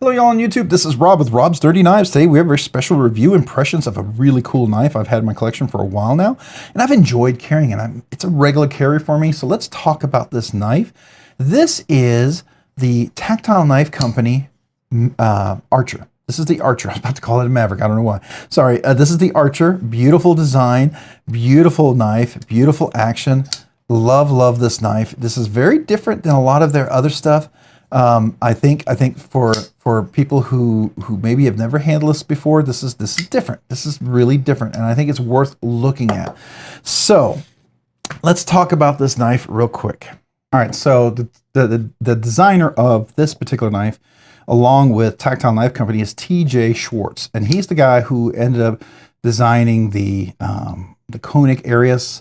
Hello y'all on YouTube, this is Rob with Rob's Dirty Knives. Today we have a very special review impressions of a really cool knife I've had in my collection for a while now, and I've enjoyed carrying it. It's a regular carry for me, so let's talk about this knife. This is the Tactile Knife Company Archer. This is the Archer. I was about to call it a Maverick. I don't know why. Sorry. This is the Archer. Beautiful design, beautiful knife, beautiful action. Love this knife. This is very different than a lot of their other stuff. I think for people who maybe have never handled this before, this is different. This is really different, and I think it's worth looking at. So let's talk about this knife real quick. All right. So the designer of this particular knife, along with Tactile Knife Company, is TJ Schwarz, and he's the guy who ended up designing the conic areas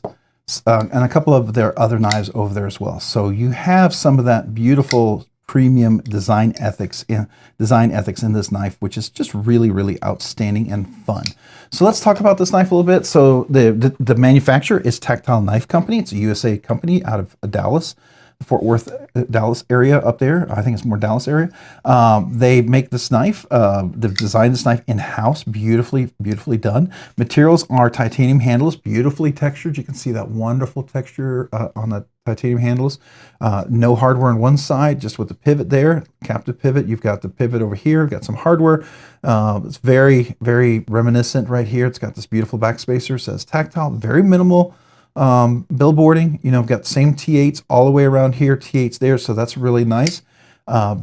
and a couple of their other knives over there as well. So you have some of that beautiful premium design ethics in this knife, which is just really outstanding and fun. So let's talk about this knife a little bit. So the manufacturer is Tactile Knife Company. It's a USA company out of Dallas, Fort Worth, Dallas area up there. I think it's more Dallas area. They make this knife. They've designed this knife in-house, beautifully done. Materials are titanium handles, beautifully textured. You can see that wonderful texture on the titanium handles. No hardware on one side, just with the pivot there, captive pivot. You've got the pivot over here. You've got some hardware. It's very reminiscent right here. It's got this beautiful backspacer. It says Tactile, very minimal billboarding. You know, I've got the same T8s all the way around here, T8s there, so that's really nice.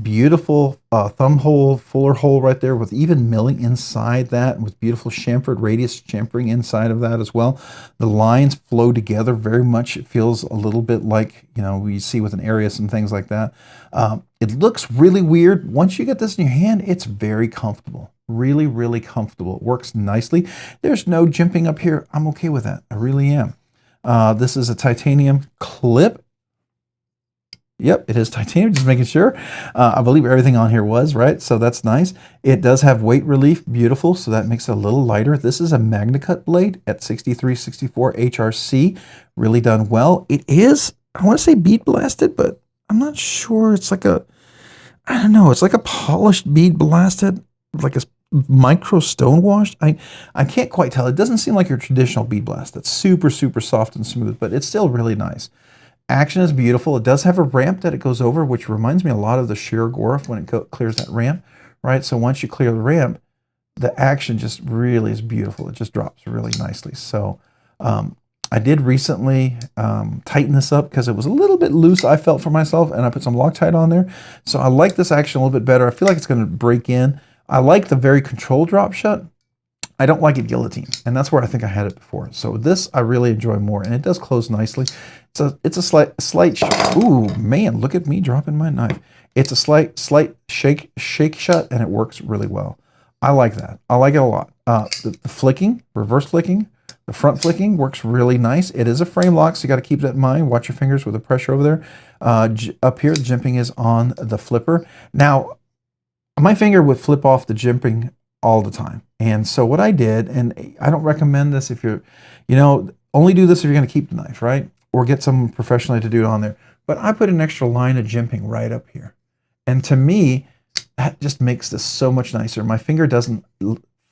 Beautiful thumb hole, fuller hole right there with even milling inside that, with beautiful chamfered radius chamfering inside of that as well. The lines flow together very much. It feels a little bit like, you know, we see with an Arius and things like that. It looks really weird. Once you get this in your hand, it's very comfortable. Really comfortable. It works nicely. There's no jimping up here. I'm okay with that. I really am. This is a titanium clip. Yep, it is titanium, just making sure. I believe everything on here was, right? So that's nice. It does have weight relief, beautiful, so that makes it a little lighter. This is a Magnacut blade at 6364 HRC, really done well. It is, I want to say bead blasted, but I'm not sure. It's like a, I don't know, it's like a polished bead blasted, like a micro stone washed. I can't quite tell. It doesn't seem like your traditional bead blast. That's super soft and smooth, but it's still really nice. Action is beautiful. It does have a ramp that it goes over, which reminds me a lot of the Shirogorov when it clears that ramp, right? So once you clear the ramp, the action just really is beautiful. It just drops really nicely. So I did recently tighten this up because it was a little bit loose, I felt, for myself, and I put some Loctite on there. So I like this action a little bit better. I feel like it's going to break in. I like the very controlled drop shut. I don't like it guillotine, and that's where I think I had it before. So this I really enjoy more, and it does close nicely. It's a slight ooh man, look at me dropping my knife. It's a slight shake shut, and it works really well. I like that. I like it a lot. The flicking, reverse flicking, the front flicking works really nice. It is a frame lock, so you got to keep that in mind. Watch your fingers with the pressure over there. Up here, the jimping is on the flipper. Now, my finger would flip off the jimping all the time. And so what I did, and I don't recommend this if you're, you know, only do this if you're going to keep the knife, right? Or get someone professionally to do it on there. But I put an extra line of jimping right up here. And to me, that just makes this so much nicer. My finger doesn't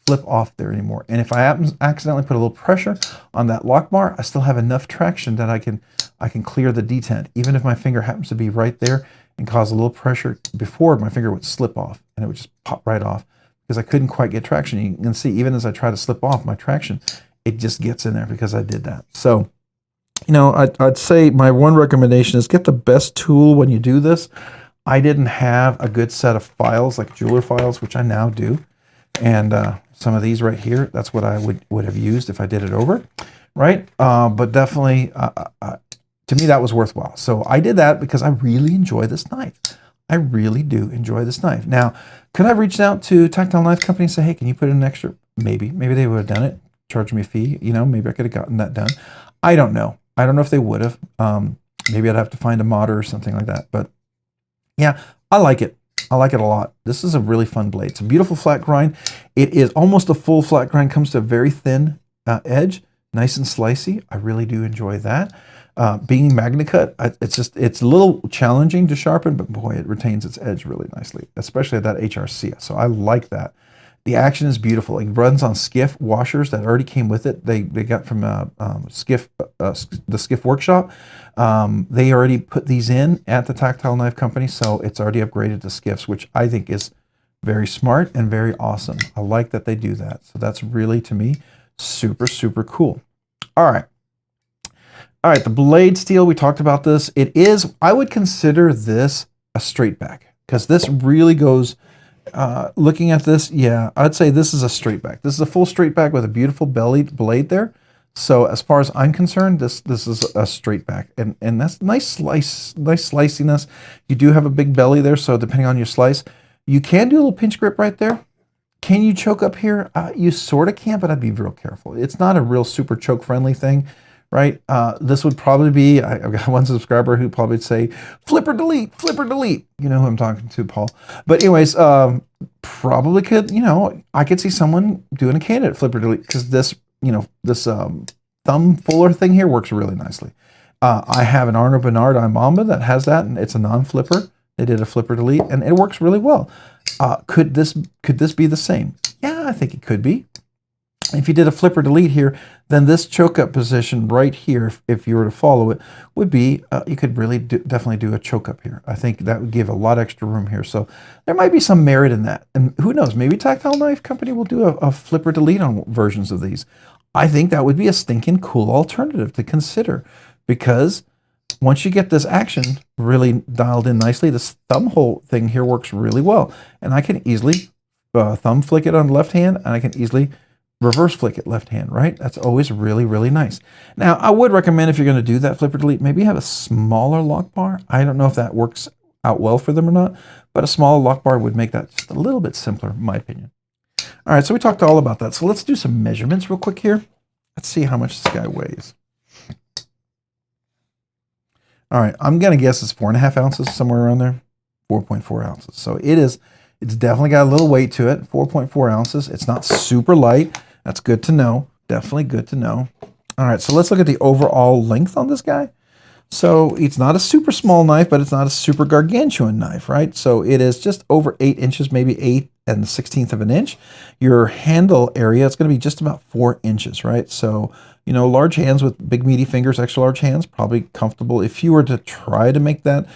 flip off there anymore. And if I accidentally put a little pressure on that lock bar, I still have enough traction that I can clear the detent, even if my finger happens to be right there and cause a little pressure. Before, my finger would slip off and it would just pop right off because I couldn't quite get traction. You can see, even as I try to slip off my traction, it just gets in there because I did that. So, you know, I'd say my one recommendation is get the best tool when you do this. I didn't have a good set of files, like jeweler files, which I now do. And some of these right here, that's what I would have used if I did it over, right? But definitely, to me, that was worthwhile. So I did that because I really enjoy this knife. I really do enjoy this knife. Now, could I have reached out to Tactile Knife Company and say, hey, can you put in an extra? Maybe they would have done it, charged me a fee. You know, maybe I could have gotten that done. I don't know. I don't know if they would have. Maybe I'd have to find a modder or something like that. But yeah, I like it. I like it a lot. This is a really fun blade. It's a beautiful flat grind. It is almost a full flat grind, comes to a very thin edge, nice and slicey. I really do enjoy that. Being Magnacut, it's a little challenging to sharpen, but boy, it retains its edge really nicely, especially at that HRC. So I like that. The action is beautiful. It runs on Skiff washers that already came with it. They got from Skiff, the Skiff Workshop. They already put these in at the Tactile Knife Company, so it's already upgraded to Skiffs, which I think is very smart and very awesome. I like that they do that. So that's really, to me, super, super cool. All right. All right, the blade steel, we talked about this. It is, I would consider this a straight back because this really goes, looking at this, yeah, I'd say this is a straight back. This is a full straight back with a beautiful bellied blade there. So as far as I'm concerned, this is a straight back. And that's nice sliciness. You do have a big belly there, so depending on your slice, you can do a little pinch grip right there. Can you choke up here? You sort of can, but I'd be real careful. It's not a real super choke friendly thing. Right? This would probably be, I've got one subscriber who probably would say, flipper delete, flipper delete. You know who I'm talking to, Paul. But anyways, probably could, you know, I could see someone doing a candidate flipper delete because this, you know, this thumb fuller thing here works really nicely. I have an Arno Bernard Imamba that has that, and it's a non-flipper. They did a flipper delete, and it works really well. Could this be the same? Yeah, I think it could be. If you did a flipper delete here, then this choke up position right here, if you were to follow it, would be, you could really definitely do a choke up here. I think that would give a lot extra room here. So there might be some merit in that. And who knows, maybe Tactile Knife Company will do a flipper delete on versions of these. I think that would be a stinking cool alternative to consider because once you get this action really dialed in nicely, this thumb hole thing here works really well. And I can easily thumb flick it on the left hand, and I can easily reverse flick it left hand, right? That's always really, really nice. Now, I would recommend if you're going to do that flipper delete, maybe have a smaller lock bar. I don't know if that works out well for them or not, but a smaller lock bar would make that just a little bit simpler, in my opinion. All right, so we talked all about that. So let's do some measurements real quick here. Let's see how much this guy weighs. All right, I'm going to guess it's 4.5 ounces, somewhere around there. 4.4 ounces. So it's definitely got a little weight to it, 4.4 ounces. It's not super light. That's good to know. Definitely good to know. All right, so let's look at the overall length on this guy. So it's not a super small knife, but it's not a super gargantuan knife, right? So it is just over 8 inches, maybe 8 1/16 of an inch. Your handle area, it's going to be just about 4 inches, right? So, you know, large hands with big meaty fingers, extra large hands, probably comfortable. If you were to try to make that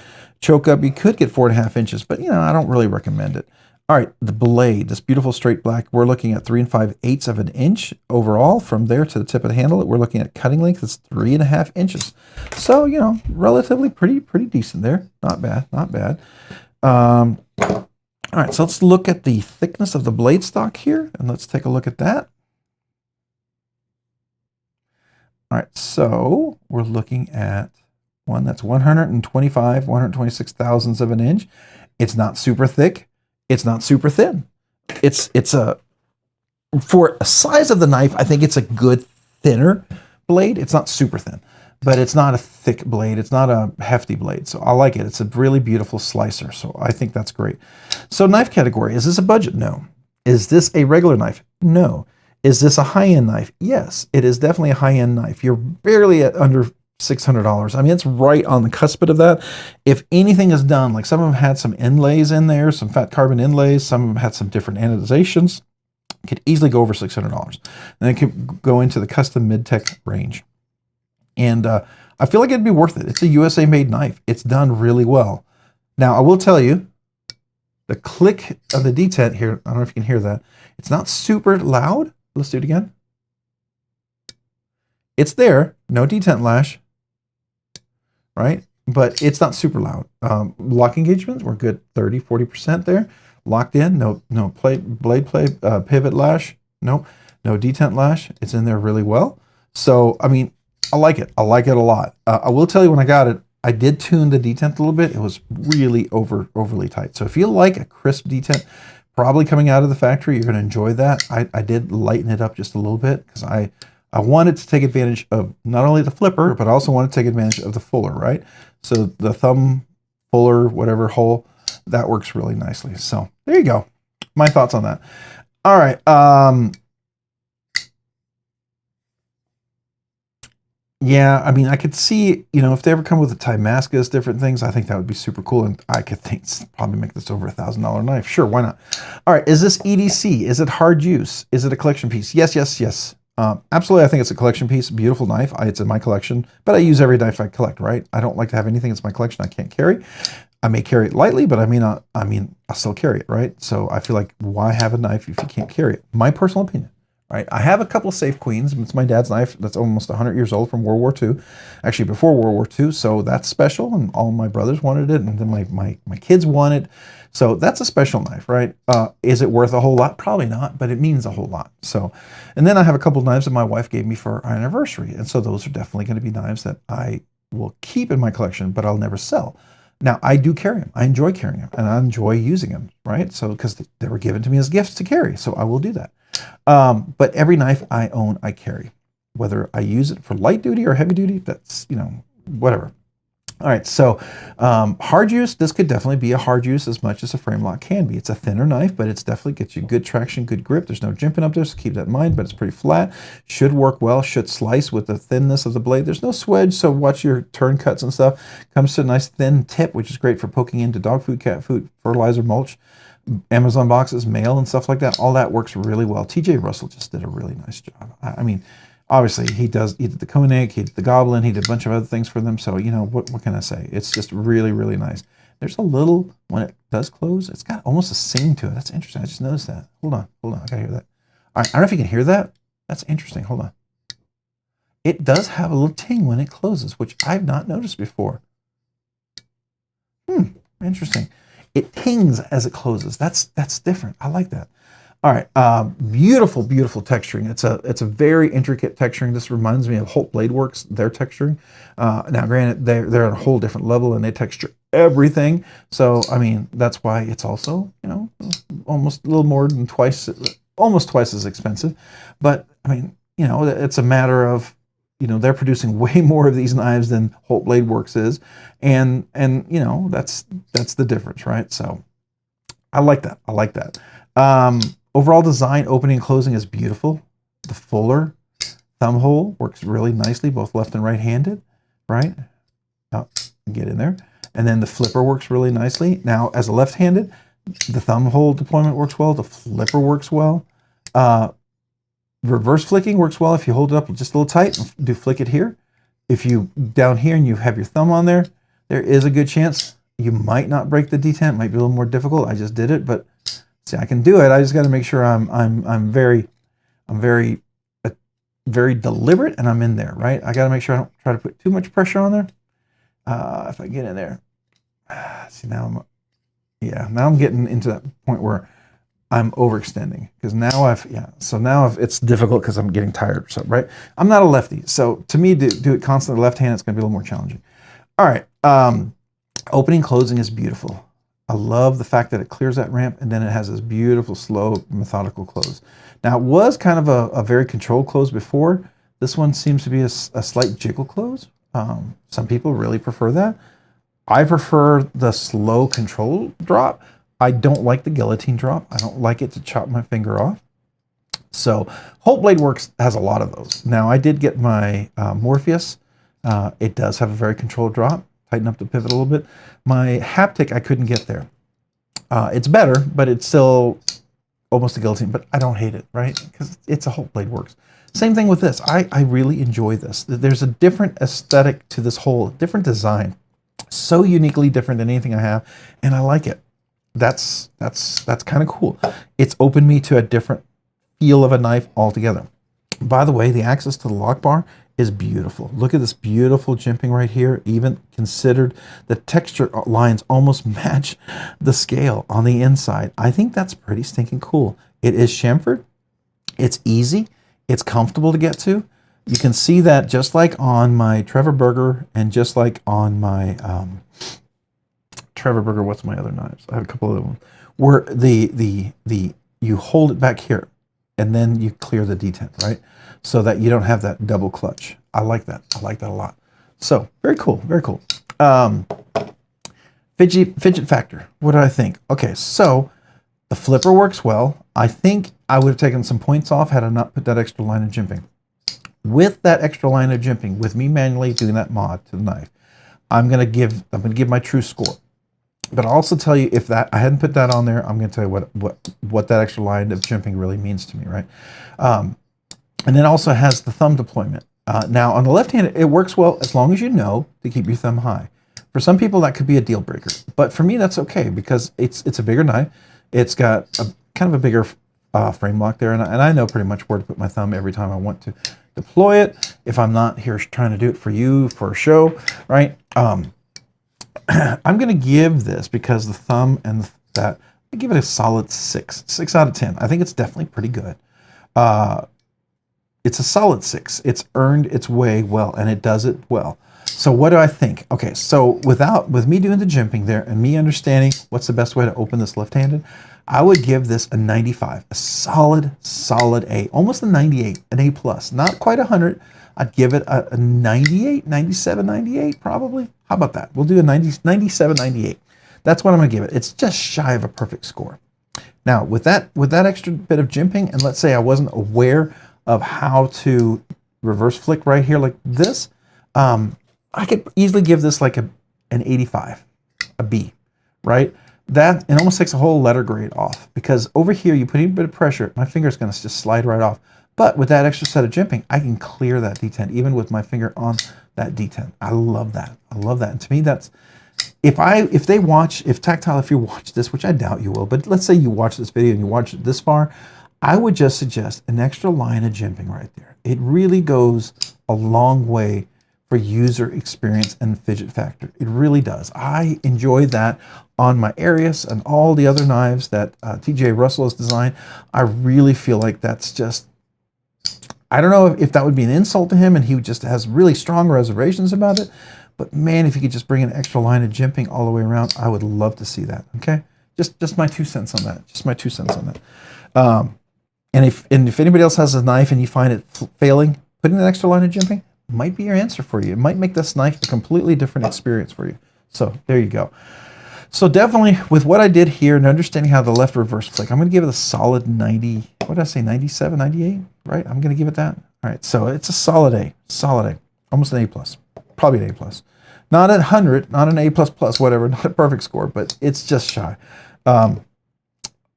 choke up, you could get 4.5 inches, but, you know, I don't really recommend it. All right, the blade, this beautiful straight black, we're looking at 3 5/8 of an inch overall. From there to the tip of the handle, we're looking at cutting length, it's 3.5 inches. So, you know, relatively pretty decent there. Not bad, not bad. All right, so let's look at the thickness of the blade stock here, and let's take a look at that. All right, so we're looking at one that's 126 thousandths of an inch. It's not super thick. It's not super thin. It's for a size of the knife, I think it's a good thinner blade. It's not super thin, but it's not a thick blade. It's not a hefty blade. So I like it. It's a really beautiful slicer. So I think that's great. So knife category, is this a budget? No. Is this a regular knife? No. Is this a high-end knife? Yes, it is definitely a high-end knife. You're barely at under $600. I mean, it's right on the cusp of that. If anything is done, like some of them had some inlays in there, some fat carbon inlays, some of them had some different anodizations, could easily go over $600. And it could go into the custom mid-tech range. And I feel like it'd be worth it. It's a USA-made knife. It's done really well. Now, I will tell you, the click of the detent here, I don't know if you can hear that, it's not super loud. Let's do it again. It's there, no detent lash, right? But it's not super loud. Lock engagements, we're good 30, 40% there. Locked in, no blade play, pivot lash, no detent lash. It's in there really well. So, I mean, I like it. I like it a lot. I will tell you when I got it, I did tune the detent a little bit. It was really overly tight. So if you like a crisp detent, probably coming out of the factory, you're going to enjoy that. I did lighten it up just a little bit because I wanted to take advantage of not only the flipper, but I also wanted to take advantage of the fuller, right? So the thumb fuller, whatever hole, that works really nicely. So there you go. My thoughts on that. All right. Yeah, I mean, I could see, if they ever come with a Damascus, different things, I think that would be super cool. And I could think probably make this over $1,000 knife. Sure, why not? All right, is this EDC? Is it hard use? Is it a collection piece? Yes, yes, yes. Absolutely, I think it's a collection piece. Beautiful knife. It's in my collection, but I use every knife I collect, right? I don't like to have anything that's my collection I can't carry. I may carry it lightly, but I'll still carry it, right? So I feel like, why have a knife if you can't carry it? My personal opinion. Right. I have a couple of Safe Queens. It's my dad's knife that's almost 100 years old, from World War II, actually before World War II. So that's special, and all my brothers wanted it, and then my kids want it. So that's a special knife, right? Is it worth a whole lot? Probably not, but it means a whole lot. So, and then I have a couple of knives that my wife gave me for our anniversary, and so those are definitely going to be knives that I will keep in my collection, but I'll never sell. Now, I do carry them. I enjoy carrying them, and I enjoy using them, right? So, because they were given to me as gifts to carry, so I will do that. But every knife I own, I carry. Whether I use it for light duty or heavy duty, that's, whatever. All right, so hard use, this could definitely be a hard use as much as a frame lock can be. It's a thinner knife, but it's definitely gets you good traction, good grip. There's no jimping up there, so keep that in mind, but it's pretty flat. Should work well, should slice with the thinness of the blade. There's no swedge, so watch your turn cuts and stuff. Comes to a nice thin tip, which is great for poking into dog food, cat food, fertilizer, mulch, Amazon boxes, mail, and stuff like that. All that works really well. TJ Russell just did a really nice job. I mean, obviously he did the Koenig, he did the Goblin, he did a bunch of other things for them. So, what can I say? It's just really, really nice. There's a little, when it does close, it's got almost a sing to it. That's interesting. I just noticed that. Hold on. I gotta hear that. All right, I don't know if you can hear that. That's interesting. Hold on. It does have a little ting when it closes, which I've not noticed before. Interesting. It tings as it closes. That's different. I like that. All right, beautiful, beautiful texturing. It's a very intricate texturing. This reminds me of Holt Blade Works, their texturing. Now, granted, they're at a whole different level, and they texture everything. So, I mean, that's why it's also, almost a little more than almost twice as expensive. But I mean, it's a matter of, they're producing way more of these knives than Holt Blade Works is, and that's the difference, right? So I like that. I like that. Overall design, opening and closing is beautiful. The fuller thumb hole works really nicely, both left and right-handed, right? Now, get in there. And then the flipper works really nicely. Now, as a left-handed, the thumb hole deployment works well. The flipper works well. Reverse flicking works well if you hold it up just a little tight and do flick it here. If you down here and you have your thumb on there, there is a good chance you might not break the detent. It might be a little more difficult. I just did it, but see, I can do it. I just got to make sure I'm very deliberate and I'm in there, right? I got to make sure I don't try to put too much pressure on there. If I get in there, see now I'm getting into that point where I'm overextending, because now it's difficult because I'm getting tired. So, right, I'm not a lefty, so to me, do it constantly left hand, it's going to be a little more challenging. All right, opening, closing is beautiful. I love the fact that it clears that ramp, and then it has this beautiful, slow, methodical close. Now, it was kind of a very controlled close before. This one seems to be a slight jiggle close. Some people really prefer that. I prefer the slow control drop. I don't like the guillotine drop. I don't like it to chop my finger off. So Holt Blade Works has a lot of those. Now, I did get my Morpheus. It does have a very controlled drop. Tighten up the pivot a little bit. My haptic, I couldn't get there. It's better, but it's still almost a guillotine, but I don't hate it, right? Because it's a Holt Blade Works. Same thing with this. I really enjoy this. There's a different aesthetic to this whole, different design. So uniquely different than anything I have, and I like it. That's kind of cool. It's opened me to a different feel of a knife altogether. By the way, the access to the lock bar is beautiful. Look at this beautiful jimping right here. Even considered, the texture lines almost match the scale on the inside. I think that's pretty stinking cool. It is chamfered. It's easy. It's comfortable to get to. You can see that just like on my Trevor Burger and just like on my Trevor Burger, what's my other knives? I have a couple of them where you hold it back here and then you clear the detent, right? So that you don't have that double clutch. I like that. I like that a lot. So very cool, very cool. Fidget factor. What do I think? Okay, so the flipper works well. I think I would have taken some points off had I not put that extra line of jimping. With that extra line of jimping, with me manually doing that mod to the knife, I'm gonna give my true score. But I'll also tell you, if that I hadn't put that on there, I'm gonna tell you what that extra line of jimping really means to me, right? And then also has the thumb deployment. Now on the left hand, it works well as long as you know to keep your thumb high. For some people, that could be a deal breaker, but for me, that's okay because it's a bigger knife. It's got a kind of a bigger frame lock there, and I know pretty much where to put my thumb every time I want to deploy it. If I'm not here trying to do it for you for a show, right? I'm going to give this, because the thumb and that, I give it a solid 6 out of 10. I think it's definitely pretty good. It's a solid 6. It's earned its way well, and it does it well. So what do I think? Okay, so with me doing the jimping there and me understanding what's the best way to open this left-handed, I would give this a 95, a solid A, almost a 98, an A plus, not quite 100. I'd give it a 98, 97, 98 probably. How about that? We'll do a 97, 98. That's what I'm gonna give it. It's just shy of a perfect score. Now with that extra bit of jimping, and let's say I wasn't aware of how to reverse flick right here like this, I could easily give this like an 85, a B, right? That, it almost takes a whole letter grade off, because over here you put a bit of pressure, my finger's gonna just slide right off. But with that extra set of jimping, I can clear that detent even with my finger on that detent. I love that. I love that. And to me, that's, if Tactile, if you watch this, which I doubt you will, but let's say you watch this video and you watch it this far, I would just suggest an extra line of jimping right there. It really goes a long way for user experience and fidget factor. It really does. I enjoy that on my Arius and all the other knives that TJ Russell has designed. I really feel like that's just, I don't know if that would be an insult to him and he just has really strong reservations about it, but man, if he could just bring an extra line of jimping all the way around, I would love to see that, okay? Just my 2 cents on that, just my 2 cents on that. And if anybody else has a knife and you find it failing, putting an extra line of jimping might be your answer for you. It might make this knife a completely different experience for you. So there you go. So definitely with what I did here and understanding how the left reverse flick, I'm going to give it a solid 90, what did I say, 97, 98, right? I'm going to give it that. All right, so it's a solid A, almost an A plus, probably an A plus. Not at 100, not an A plus plus, whatever, not a perfect score, but it's just shy.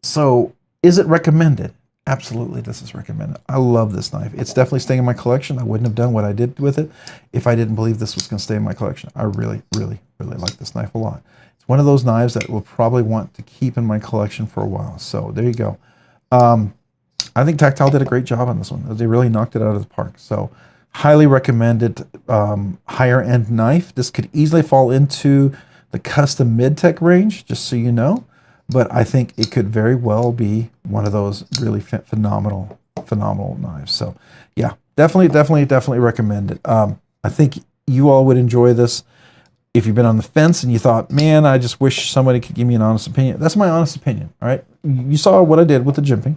So is it recommended? Absolutely, this is recommended. I love this knife. It's definitely staying in my collection. I wouldn't have done what I did with it if I didn't believe this was going to stay in my collection. I really, really, really like this knife a lot. It's one of those knives that we'll probably want to keep in my collection for a while. So there you go. I think Tactile did a great job on this one. They really knocked it out of the park. So highly recommended higher end knife. This could easily fall into the custom mid-tech range, just so you know. But I think it could very well be one of those really phenomenal knives. So yeah, definitely recommend it. I think you all would enjoy this. If you've been on the fence and you thought, man, I just wish somebody could give me an honest opinion. That's my honest opinion, all right? You saw what I did with the jimping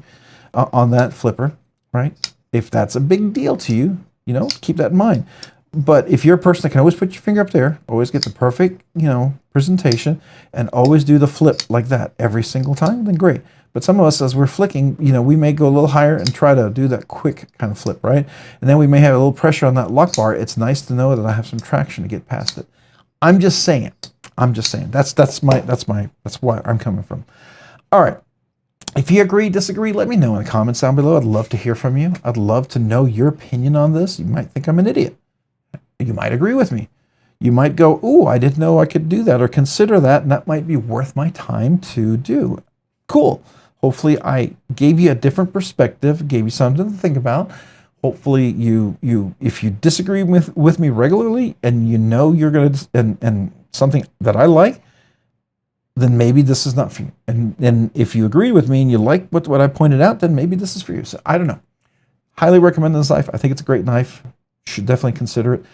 on that flipper, right? If that's a big deal to you, you know, keep that in mind. But if you're a person that can always put your finger up there, always get the perfect, you know, presentation, and always do the flip like that every single time, then great. But some of us, as we're flicking, you know, we may go a little higher and try to do that quick kind of flip, right? And then we may have a little pressure on that lock bar. It's nice to know that I have some traction to get past it. I'm just saying. That's why I'm coming from. All right. If you agree, disagree, let me know in the comments down below. I'd love to hear from you. I'd love to know your opinion on this. You might think I'm an idiot. You might agree with me. You might go, "Ooh, I didn't know I could do that," or consider that, and that might be worth my time to do. Cool. Hopefully I gave you a different perspective, gave you something to think about. Hopefully if you disagree with me regularly and you know you're going to, and something that I like, then maybe this is not for you. And if you agree with me and you like what I pointed out, then maybe this is for you. So I don't know. Highly recommend this knife. I think it's a great knife. You should definitely consider it.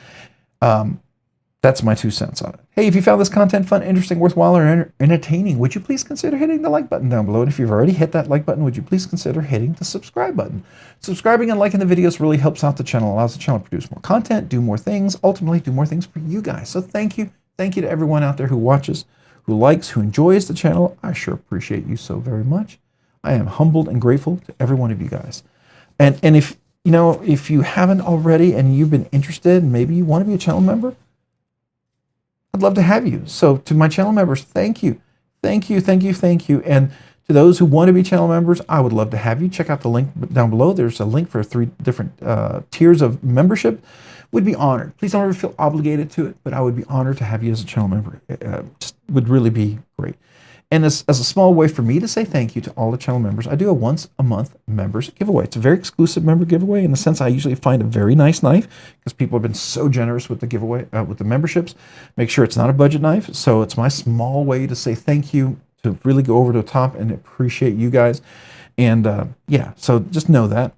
That's my 2 cents on it. Hey, if you found this content fun, interesting, worthwhile, or entertaining, would you please consider hitting the like button down below? And if you've already hit that like button, would you please consider hitting the subscribe button? Subscribing and liking the videos really helps out the channel, allows the channel to produce more content, do more things, ultimately do more things for you guys. So thank you. Thank you to everyone out there who watches, who likes, who enjoys the channel. I sure appreciate you so very much. I am humbled and grateful to every one of you guys. And if you know, if you haven't already and you've been interested, maybe you want to be a channel member, I'd love to have you. So to my channel members, thank you. Thank you, thank you, thank you. And to those who want to be channel members, I would love to have you. Check out the link down below. There's a link for 3 different tiers of membership. Would be honored. Please don't ever feel obligated to it, but I would be honored to have you as a channel member. Just would really be great. And as a small way for me to say thank you to all the channel members, I do a once a month members giveaway. It's a very exclusive member giveaway. In the sense, I usually find a very nice knife because people have been so generous with the giveaway, with the memberships. Make sure it's not a budget knife. So it's my small way to say thank you, to really go over to the top and appreciate you guys. And yeah, so just know that.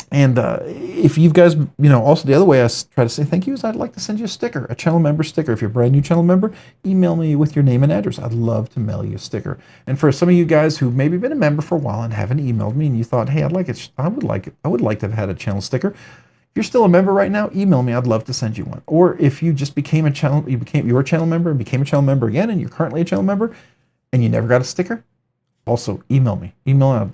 And if you guys, you know, also the other way I try to say thank you is I'd like to send you a sticker, a channel member sticker. If you're a brand new channel member, email me with your name and address. I'd love to mail you a sticker. And for some of you guys who maybe been a member for a while and haven't emailed me, and you thought, hey, I'd like it, I would like to have had a channel sticker. If you're still a member right now, email me. I'd love to send you one. Or if you just became a channel, your channel member and became a channel member again, and you're currently a channel member, and you never got a sticker, also email me. Email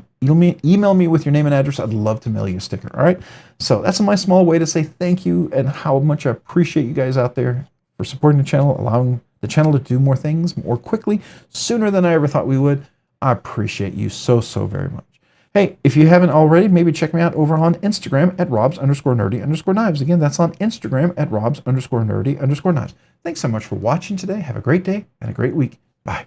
me with your name and address. I'd love to mail you a sticker. All right. So that's my small way to say thank you and how much I appreciate you guys out there for supporting the channel, allowing the channel to do more things more quickly, sooner than I ever thought we would. I appreciate you so, so very much. Hey, if you haven't already, maybe check me out over on Instagram at robs_nerdy_knives. Again, that's on Instagram at robs_nerdy_knives. Thanks so much for watching today. Have a great day and a great week. Bye.